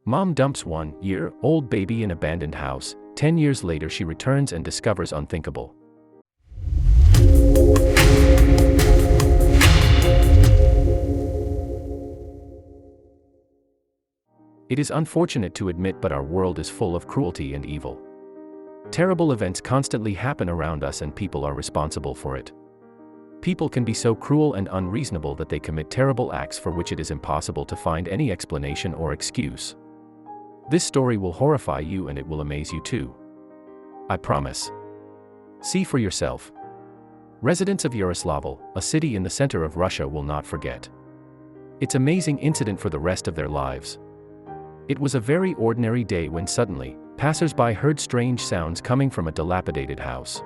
Mom dumps 1-year-old baby in abandoned house. 10 years later she returns and discovers unthinkable. It is unfortunate to admit, but our world is full of cruelty and evil. Terrible events constantly happen around us and people are responsible for it. People can be so cruel and unreasonable that they commit terrible acts for which it is impossible to find any explanation or excuse. This story will horrify you and it will amaze you too. I promise. See for yourself. Residents of Yaroslavl, a city in the center of Russia, will not forget its amazing incident for the rest of their lives. It was a very ordinary day when suddenly, passers-by heard strange sounds coming from a dilapidated house.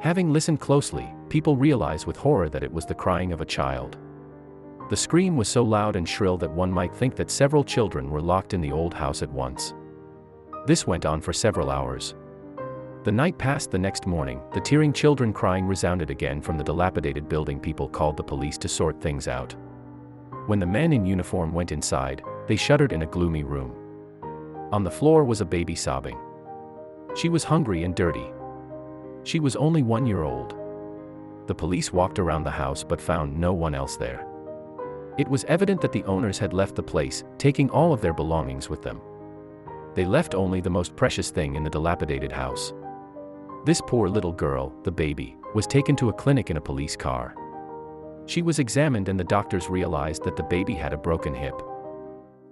Having listened closely, people realized with horror that it was the crying of a child. The scream was so loud and shrill that one might think that several children were locked in the old house at once. This went on for several hours. The night passed. The next morning, the tearing children crying resounded again from the dilapidated building. People called the police to sort things out. When the men in uniform went inside, they shuddered in a gloomy room. On the floor was a baby sobbing. She was hungry and dirty. She was only 1 year old. The police walked around the house but found no one else there. It was evident that the owners had left the place, taking all of their belongings with them. They left only the most precious thing in the dilapidated house. This poor little girl, the baby, was taken to a clinic in a police car. She was examined and the doctors realized that the baby had a broken hip.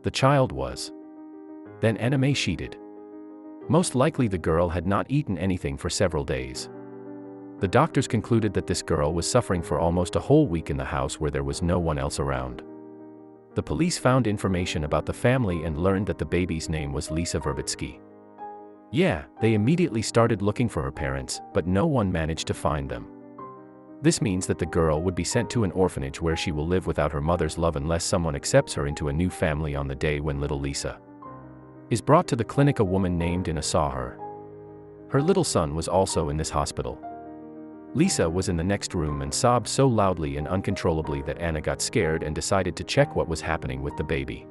The child was then emaciated. Most likely the girl had not eaten anything for several days. The doctors concluded that this girl was suffering for almost a whole week in the house where there was no one else around. The police found information about the family and learned that the baby's name was Lisa Verbitsky. They immediately started looking for her parents, but no one managed to find them. This means that the girl would be sent to an orphanage where she will live without her mother's love unless someone accepts her into a new family. On the day when little Lisa is brought to the clinic, a woman named Anna saw her. Her little son was also in this hospital. Lisa was in the next room and sobbed so loudly and uncontrollably that Anna got scared and decided to check what was happening with the baby.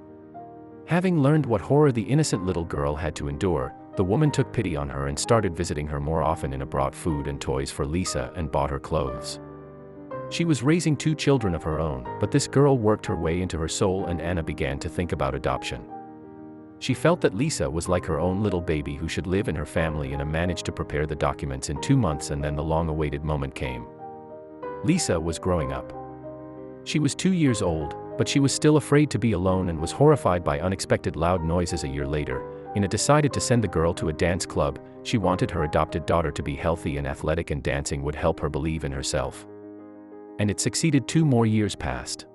Having learned what horror the innocent little girl had to endure, the woman took pity on her and started visiting her more often and brought food and toys for Lisa and bought her clothes. She was raising 2 children of her own, but this girl worked her way into her soul and Anna began to think about adoption. She felt that Lisa was like her own little baby who should live in her family, and managed to prepare the documents in 2 months, and then the long-awaited moment came. Lisa was growing up. She was 2 years old, but she was still afraid to be alone and was horrified by unexpected loud noises. A year later, Anna decided to send the girl to a dance club. She wanted her adopted daughter to be healthy and athletic, and dancing would help her believe in herself. And it succeeded. 2 more years passed.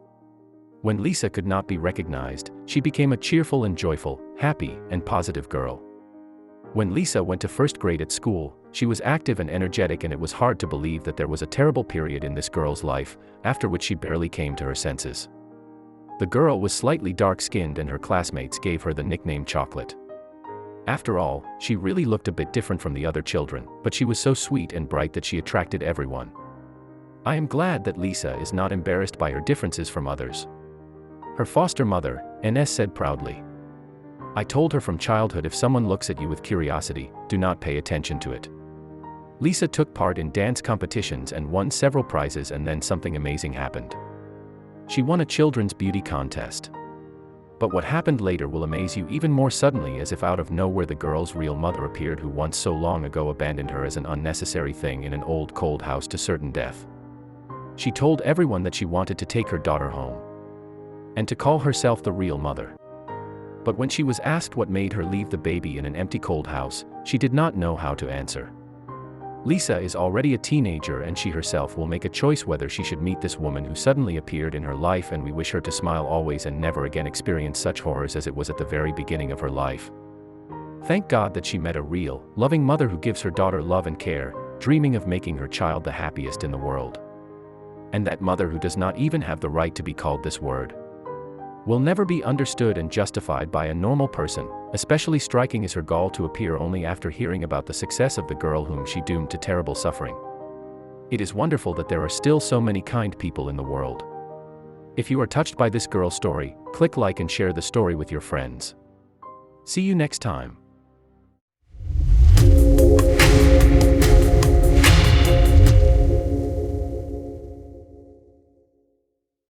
When Lisa could not be recognized, she became a cheerful and joyful, happy, and positive girl. When Lisa went to 1st grade at school, she was active and energetic, and it was hard to believe that there was a terrible period in this girl's life, after which she barely came to her senses. The girl was slightly dark-skinned and her classmates gave her the nickname Chocolate. After all, she really looked a bit different from the other children, but she was so sweet and bright that she attracted everyone. I am glad that Lisa is not embarrassed by her differences from others. Her foster mother, Ines, said proudly. I told her from childhood, if someone looks at you with curiosity, do not pay attention to it. Lisa took part in dance competitions and won several prizes, and then something amazing happened. She won a children's beauty contest. But what happened later will amaze you even more. Suddenly, as if out of nowhere, the girl's real mother appeared, who once so long ago abandoned her as an unnecessary thing in an old cold house to certain death. She told everyone that she wanted to take her daughter home and to call herself the real mother. But when she was asked what made her leave the baby in an empty cold house, she did not know how to answer. Lisa is already a teenager, and she herself will make a choice whether she should meet this woman who suddenly appeared in her life, and we wish her to smile always and never again experience such horrors as it was at the very beginning of her life. Thank God that she met a real, loving mother who gives her daughter love and care, dreaming of making her child the happiest in the world. And that mother who does not even have the right to be called this word will never be understood and justified by a normal person. Especially striking is her gall to appear only after hearing about the success of the girl whom she doomed to terrible suffering. It is wonderful that there are still so many kind people in the world. If you are touched by this girl's story, click like and share the story with your friends. See you next time.